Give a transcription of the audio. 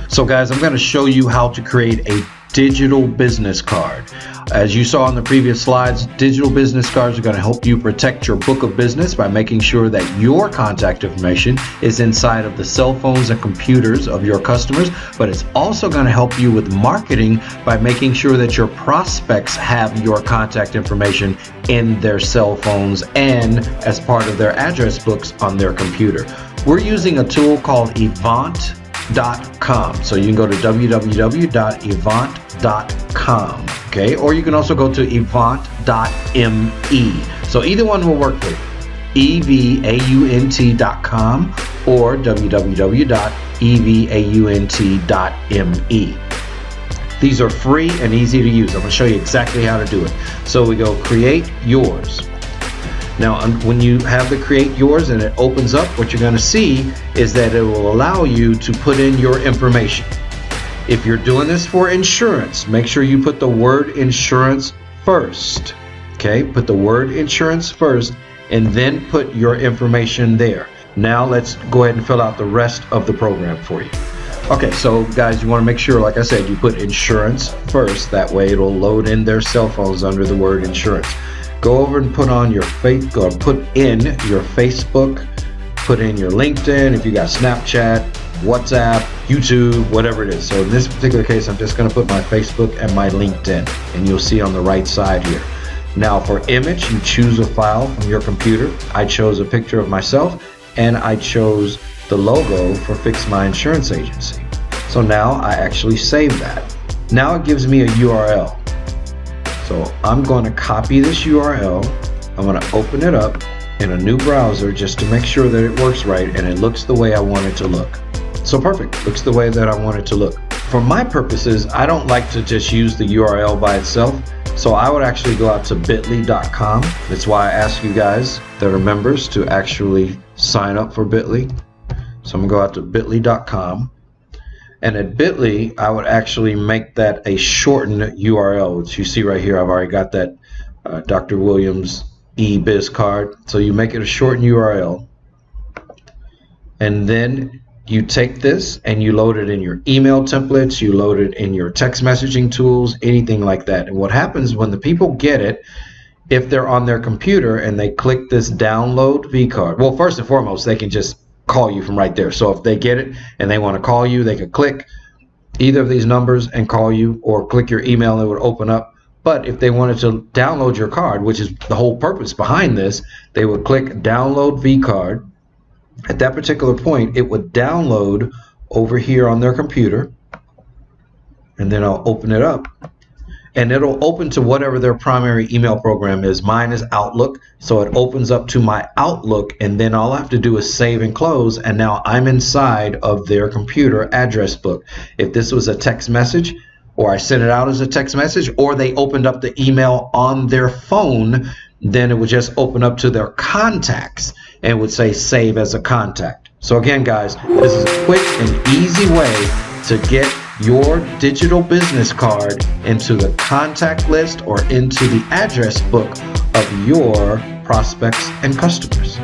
So guys, I'm going to show you how to create a digital business card. As you saw in the previous slides, digital business cards are going to help you protect your book of business by making sure that your contact information is inside of the cell phones and computers of your customers, but it's also going to help you with marketing by making sure that your prospects have your contact information in their cell phones and as part of their address books on their computer. We're using a tool called Evant.com. So you can go to www.evant.com, okay? Or you can also go to evant.me. So either one will work for you. evaunt.com or www.evaunt.me. These are free and easy to use. I'm going to show you exactly how to do it. So we go create yours. Now, when you have the create yours and it opens up, what you're going to see is that it will allow you to put in your information. If you're doing this for insurance, make sure you put the word insurance first. Okay, put the word insurance first and then put your information there. Now let's go ahead and fill out the rest of the program for you. Okay, so guys, you want to make sure, like I said, you put insurance first. That way it'll load in their cell phones under the word insurance. Go over and put in your Facebook, put in your LinkedIn, if you got Snapchat, WhatsApp, YouTube, whatever it is. So in this particular case, I'm just going to put my Facebook and my LinkedIn, and you'll see on the right side here. Now for image, you choose a file from your computer. I chose a picture of myself, and I chose the logo for Fix My Insurance Agency. So now I actually save that. Now it gives me a URL. So I'm going to copy this URL. I'm going to open it up in a new browser just to make sure that it works right and it looks the way I want it to look. So perfect, looks the way that I want it to look. For my purposes, I don't like to just use the URL by itself. So I would actually go out to bit.ly.com. That's why I ask you guys that are members to actually sign up for Bit.ly. So I'm going to go out to bit.ly.com. And at Bit.ly, I would actually make that a shortened URL, which you see right here. I've already got that Dr. Williams eBiz card. So you make it a shortened URL. And then you take this and you load it in your email templates, you load it in your text messaging tools, anything like that. And what happens when the people get it, if they're on their computer and they click this download vCard, well, first and foremost, they can just call you from right there. So if they get it and they want to call you, they could click either of these numbers and call you, or click your email and it would open up. But if they wanted to download your card, which is the whole purpose behind this, they would click download vCard. At that particular point, it would download over here on their computer, and then I'll open it up. And it'll open to whatever their primary email program is. Mine is Outlook, so it opens up to my Outlook, and then all I have to do is save and close, and now I'm inside of their computer address book. If this was a text message, or I sent it out as a text message, or they opened up the email on their phone, then it would just open up to their contacts and would say save as a contact. So again, guys, this is a quick and easy way to get your digital business card into the contact list or into the address book of your prospects and customers.